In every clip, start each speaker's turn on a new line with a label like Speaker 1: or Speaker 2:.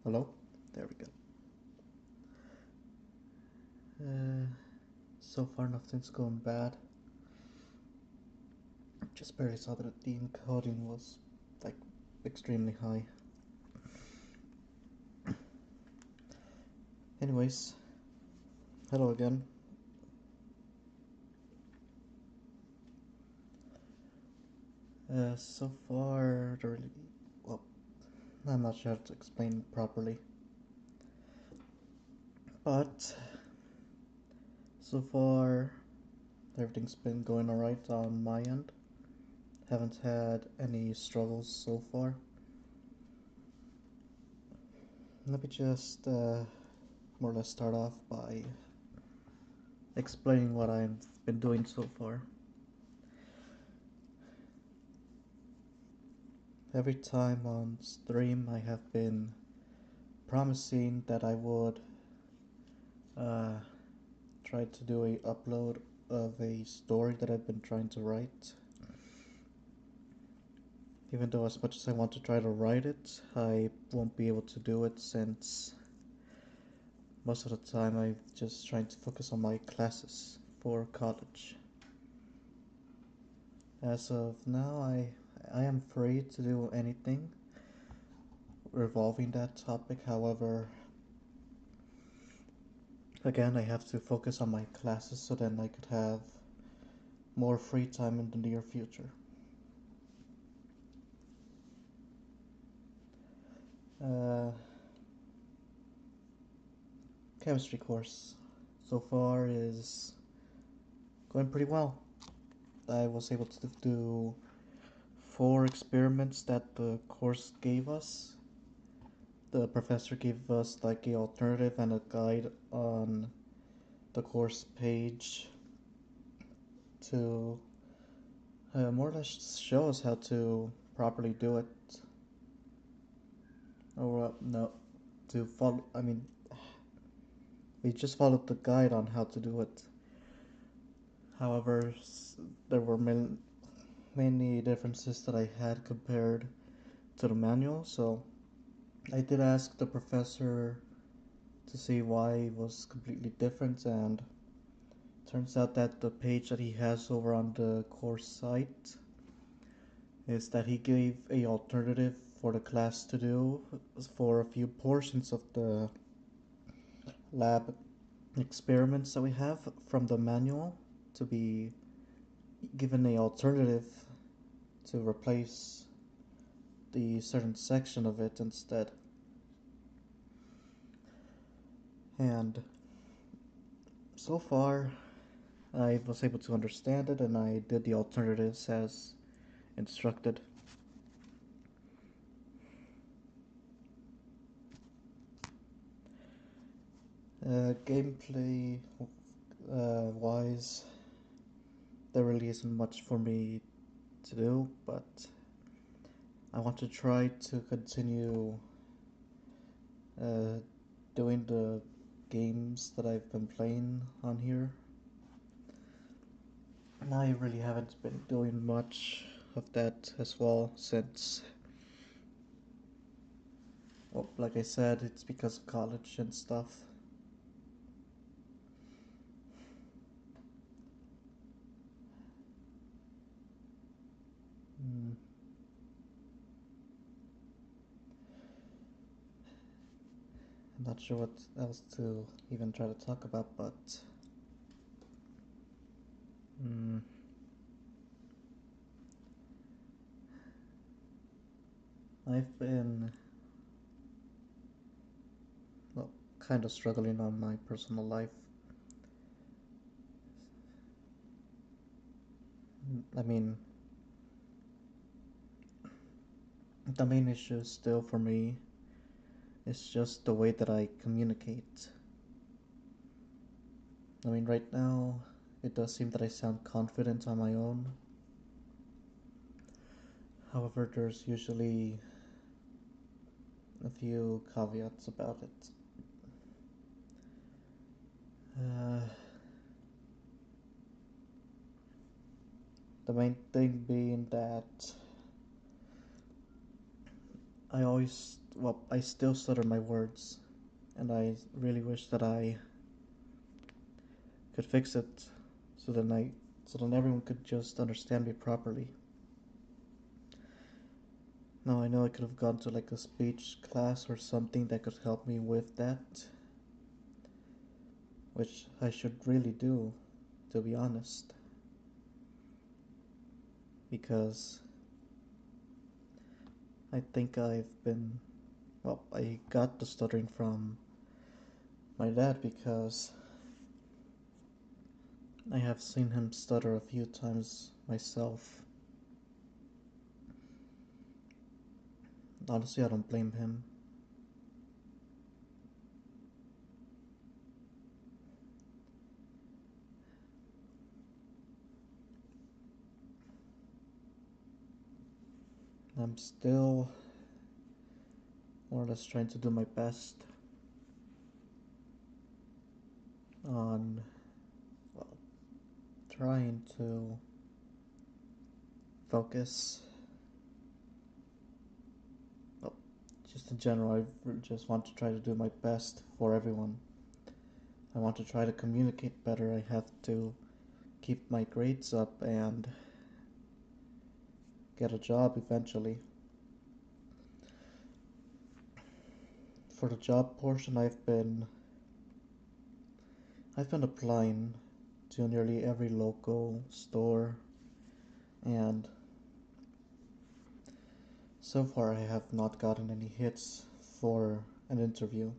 Speaker 1: Hello? There we go. Uh, so far nothing's going bad. Just barely saw that the encoding was like extremely high. Anyways, hello again. So far, well, I'm not sure how to explain properly, but so far everything's been going alright on my end. Haven't had any struggles so far. Let me just more or less start off by explaining what I've been doing so far. Every time on stream, I have been promising that I would uh, try to do a upload of a story that I've been trying to write. Even though as much as I want to try to write it, I won't be able to do it since most of the time I'm just trying to focus on my classes for college. As of now, I am free to do anything revolving that topic. However, again, I have to focus on my classes so then I could have more free time in the near future. Uh, Chemistry course so far is going pretty well. I was able to do 4 experiments that the course gave us. The professor gave us like a alternative and a guide on the course page to more or less show us how to properly do it. Or no, to follow. I mean, we just followed the guide on how to do it. However, there were many differences that I had compared to the manual, so I did ask the professor to see why it was completely different, and turns out that the page that he has over on the course site is that he gave a alternative for the class to do for a few portions of the lab experiments that we have from the manual to be given a alternative to replace the certain section of it instead. And so far, I was able to understand it and I did the alternatives as instructed. Gameplay wise, there really isn't much for me to do, but I want to try to continue uh, doing the games that I've been playing on here. And I really haven't been doing much of that as well since, well, like I said, it's because of college and stuff. Mm. I'm not sure what else to even try to talk about, but mm, I've been, well, kind of struggling on my personal life. I mean, the main issue still for me is just the way that I communicate. I mean, right now, it does seem that I sound confident on my own. However, there's usually a few caveats about it. Uh, the main thing being that I still stutter my words, and I really wish that I could fix it so then everyone could just understand me properly. Now I know I could have gone to like a speech class or something that could help me with that, which I should really do, to be honest, because I think I got the stuttering from my dad because I have seen him stutter a few times myself. Honestly, I don't blame him. I'm still more or less trying to do my best on, well, trying to focus. Well, just in general, I just want to try to do my best for everyone. I want to try to communicate better. I have to keep my grades up and get a job eventually. For the job portion, I've been applying to nearly every local store, and so far I have not gotten any hits for an interview.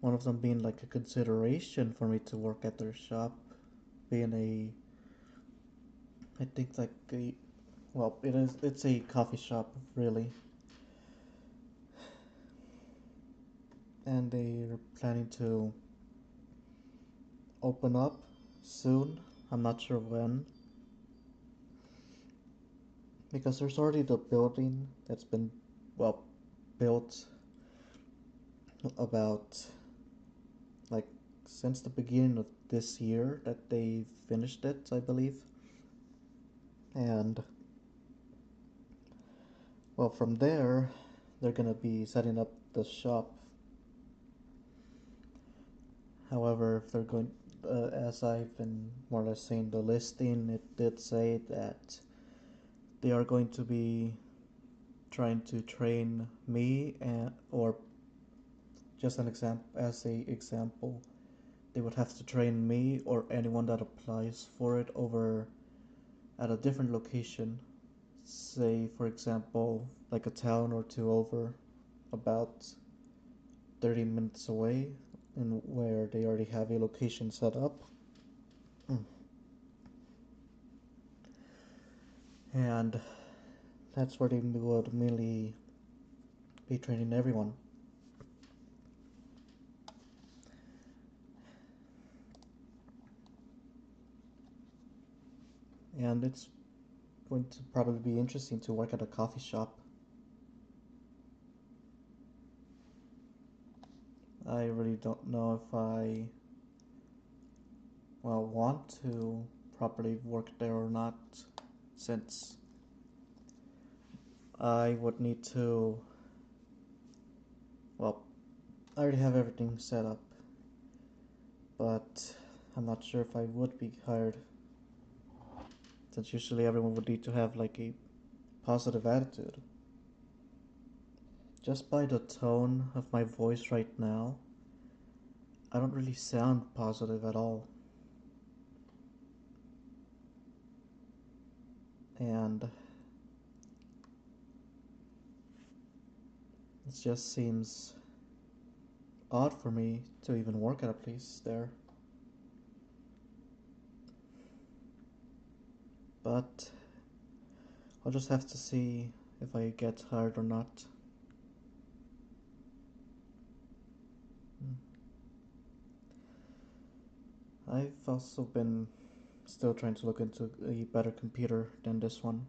Speaker 1: One of them being like a consideration for me to work at their shop, being I think like it's a coffee shop really, and they're planning to open up soon. I'm not sure when, because there's already the building that's been, well, built about like since the beginning of this year that they finished it, I believe. And well, from there, they're gonna be setting up the shop. However, if they're going, as I've been more or less saying the listing, it did say that they are going to be trying to train me, or just an example, as a example, they would have to train me or anyone that applies for it over at a different location, say for example like a town or two over, about 30 minutes away, and where they already have a location set up. And that's where they would mainly be training everyone. And it's going to probably be interesting to work at a coffee shop. I really don't know if I want to properly work there or not, since I would need to, well, I already have everything set up, but I'm not sure if I would be hired, since usually everyone would need to have like a positive attitude. Just by the tone of my voice right now, I don't really sound positive at all. And it just seems odd for me to even work at a place there. But I'll just have to see if I get hired or not. I've also been still trying to look into a better computer than this one,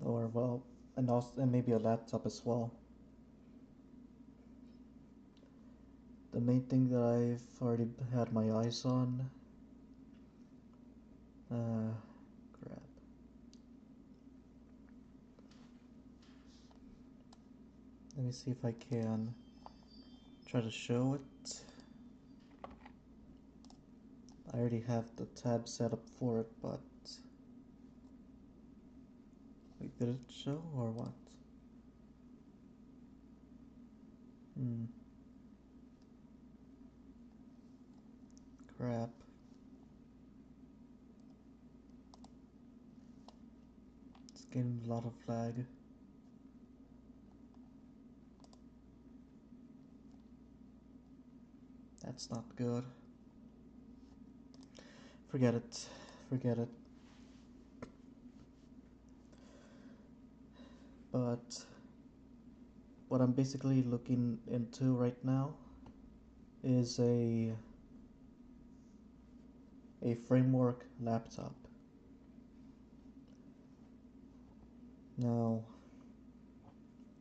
Speaker 1: or well, and maybe a laptop as well. The main thing that I've already had my eyes on, crap. Let me see if I can try to show it. I already have the tab set up for it, but wait, did it show or what? Crap. It's getting a lot of lag. That's not good. Forget it. Forget it. But what I'm basically looking into right now is a framework laptop. Now,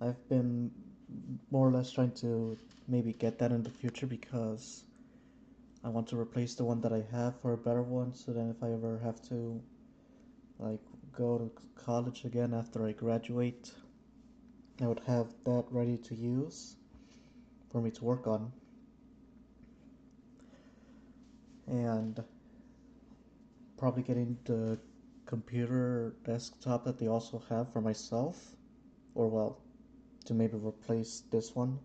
Speaker 1: I've been more or less trying to maybe get that in the future because I want to replace the one that I have for a better one, so then if I ever have to like go to college again after I graduate, I would have that ready to use for me to work on. And probably getting the computer desktop that they also have for myself, or well, to maybe replace this one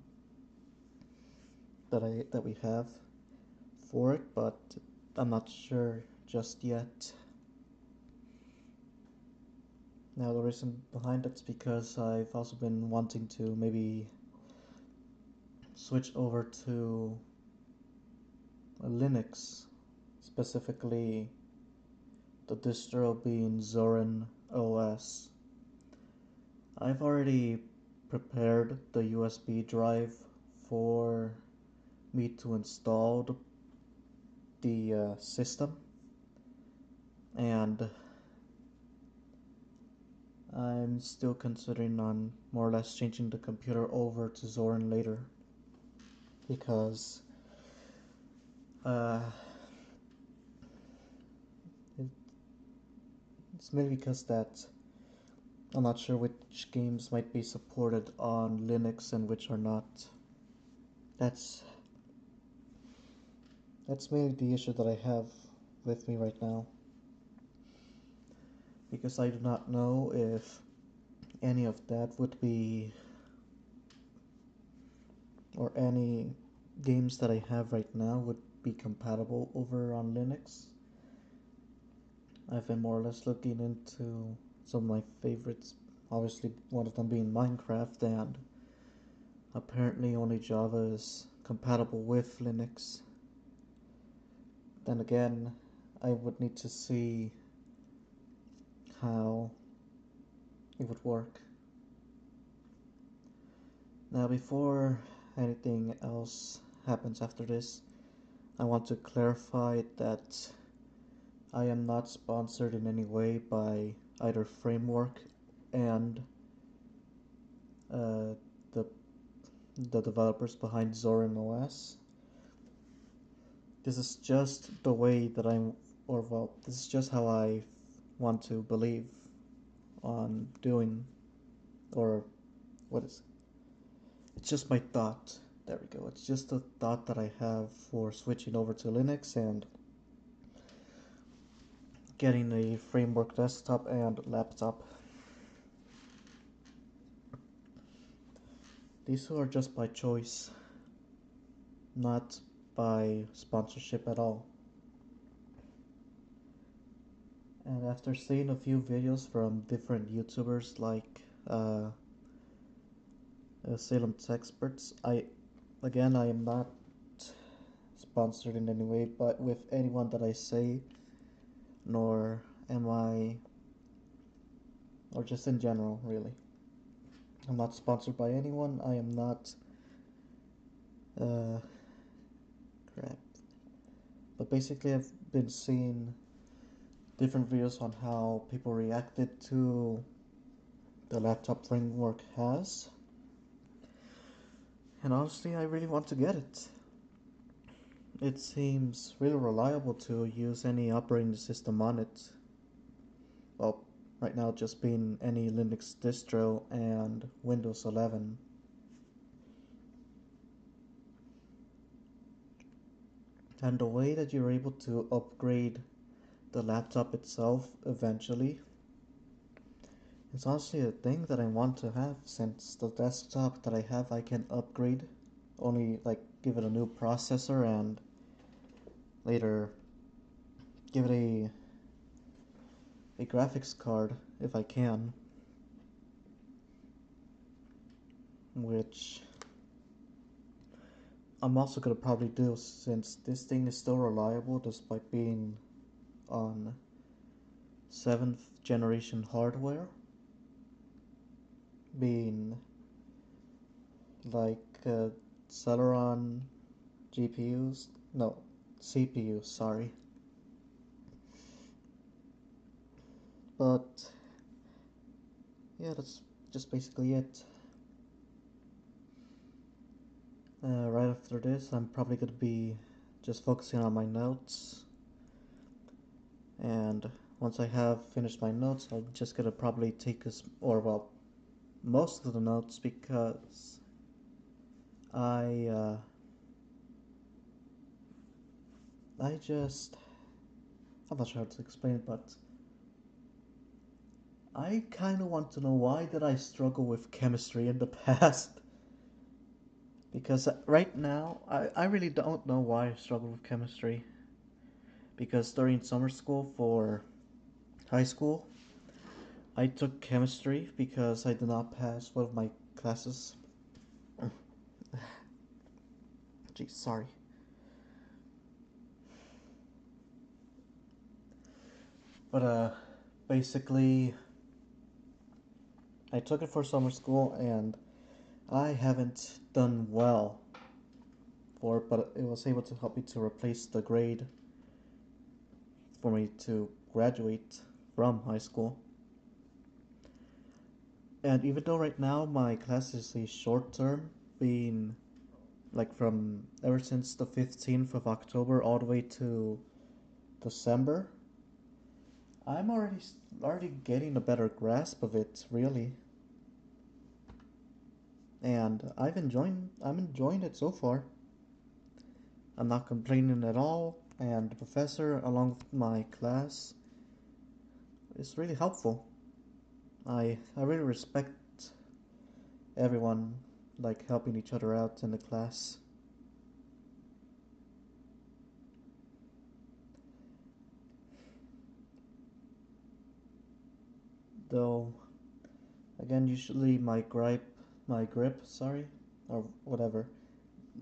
Speaker 1: that we have for it, but I'm not sure just yet. Now the reason behind it's because I've also been wanting to maybe switch over to Linux, specifically the distro being Zorin OS. I've already prepared the USB drive for me to install the system, and I'm still considering on more or less changing the computer over to Zorin later, because it's mainly because that I'm not sure which games might be supported on Linux and which are not. That's mainly the issue that I have with me right now, because I do not know if any of that would be, or any games that I have right now would be compatible over on Linux. I've been more or less looking into some of my favorites, obviously one of them being Minecraft, and apparently only Java is compatible with Linux. Then again, I would need to see how it would work. Now, before anything else happens after this, I want to clarify that I am not sponsored in any way by either Framework and the developers behind Zorin OS. This is just the way that this is just how I want to believe on doing, or what is it? It's just my thought. There we go. It's just a thought that I have for switching over to Linux and getting a framework desktop and laptop. These are just by choice, not by sponsorship at all. And after seeing a few videos from different YouTubers like Salem Experts, I am not sponsored in any way, but with anyone that I say, nor am I, or just in general, really. I'm not sponsored by anyone. I am not, crap. But basically, I've been seeing different videos on how people reacted to the laptop framework has. And honestly, I really want to get it. It seems really reliable to use any operating system on it. Well, right now just being any Linux distro and Windows 11. And the way that you're able to upgrade the laptop itself eventually, it's honestly a thing that I want to have, since the desktop that I have I can upgrade, only like give it a new processor and later give it a graphics card if I can, which I'm also gonna probably do, since this thing is still reliable despite being on 7th generation hardware, being like Celeron GPUs, no, CPUs, sorry. But yeah, that's just basically it. Right after this, I'm probably gonna be just focusing on my notes, and once I have finished my notes, I'm just gonna probably take or well, most of the notes, because I uh, I just I'm not sure how to explain it, but I kind of want to know, why did I struggle with chemistry in the past? Because right now, I really don't know why I struggled with chemistry. Because during summer school for high school, I took chemistry because I did not pass one of my classes. Geez, sorry. But basically, I took it for summer school and I haven't done well for it, but it was able to help me to replace the grade for me to graduate from high school. And even though right now my class is a short term, being like from ever since the 15th of October all the way to December, I'm already getting a better grasp of it, really. And I'm enjoying it so far. I'm not complaining at all, and the professor along with my class is really helpful. I really respect everyone, like helping each other out in the class. Though again, usually my grip, sorry, or whatever.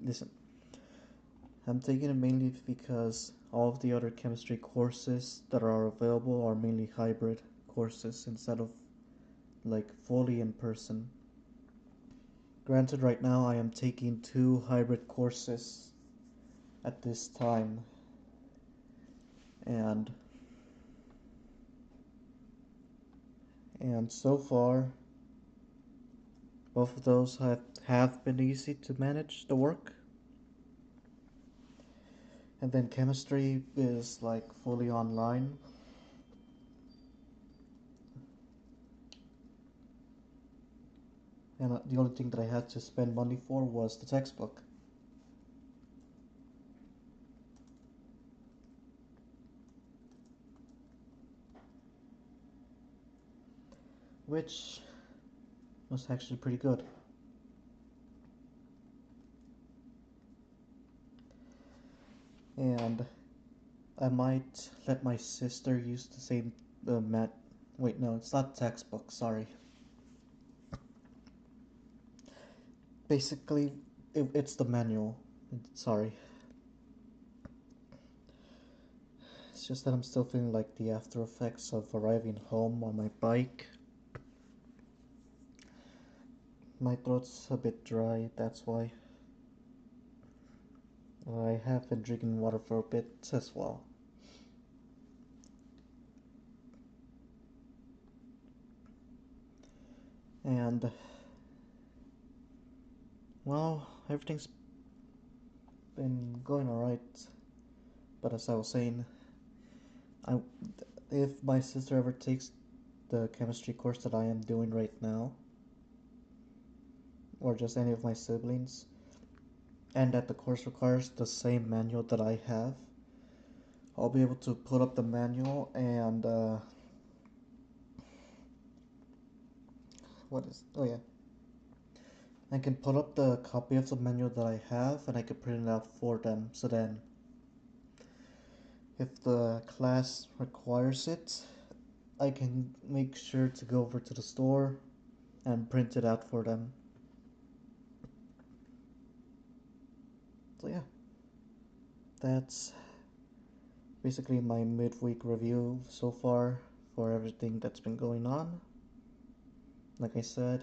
Speaker 1: Listen, I'm taking it mainly because all of the other chemistry courses that are available are mainly hybrid courses instead of like fully in person. Granted, right now I am taking two hybrid courses at this time, and so far both of those have been easy to manage the work. And then chemistry is like fully online. And the only thing that I had to spend money for was the textbook. Which was actually pretty good. And I might let my sister use the same mat. Wait, no, it's not textbook, sorry. Basically, it's the manual. Sorry. It's just that I'm still feeling like the after effects of arriving home on my bike. My throat's a bit dry, that's why. I have been drinking water for a bit as well. And, well, everything's been going alright. But as I was saying, I, if my sister ever takes the chemistry course that I am doing right now, or just any of my siblings, and that the course requires the same manual that I have, I'll be able to put up the manual and oh yeah, I can put up the copy of the manual that I have and I can print it out for them, so then if the class requires it, I can make sure to go over to the store and print it out for them. So yeah, that's basically my midweek review so far for everything that's been going on. Like I said,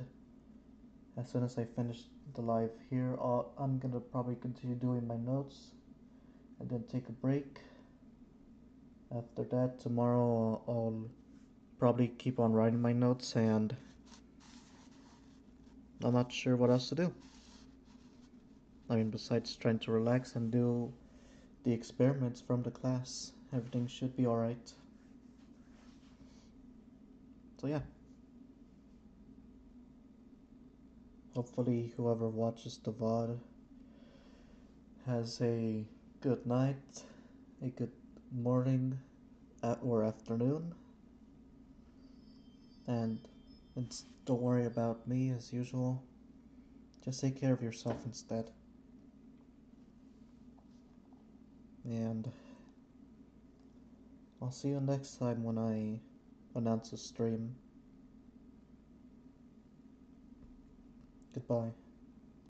Speaker 1: as soon as I finish the live here, I'm gonna probably continue doing my notes and then take a break. After that, tomorrow I'll probably keep on writing my notes, and I'm not sure what else to do. I mean, besides trying to relax and do the experiments from the class, everything should be alright. So yeah. Hopefully whoever watches the VOD has a good night, a good morning or afternoon, and don't worry about me as usual. Just take care of yourself instead. And I'll see you next time when I announce a stream. Goodbye.